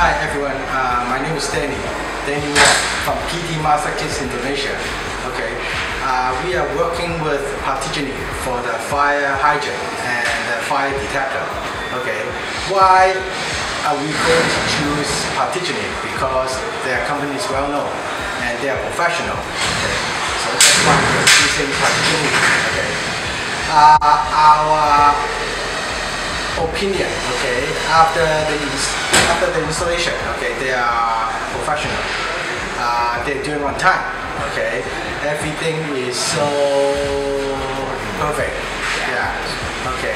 Hi everyone, my name is Danny from PT Masterkidz Indonesia. Okay, we are working with PATIGENI for the fire hydrant and the fire detector. Okay, why are we going to choose PATIGENI? Because their company is well known and they are professional. Okay, so that's why we are choosing PATIGENI. Okay, our opinion, okay, after the installation, okay, they are professional. They're doing on time, okay. Everything is so perfect. Yeah, okay.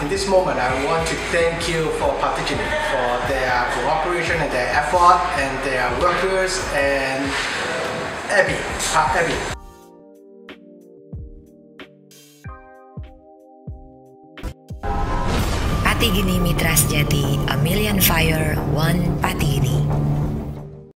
In this moment, I want to thank you for PATIGENI for their cooperation and their effort and their workers and Abby. PATIGENI Mitra Sejati, a million fire, one PATIGENI.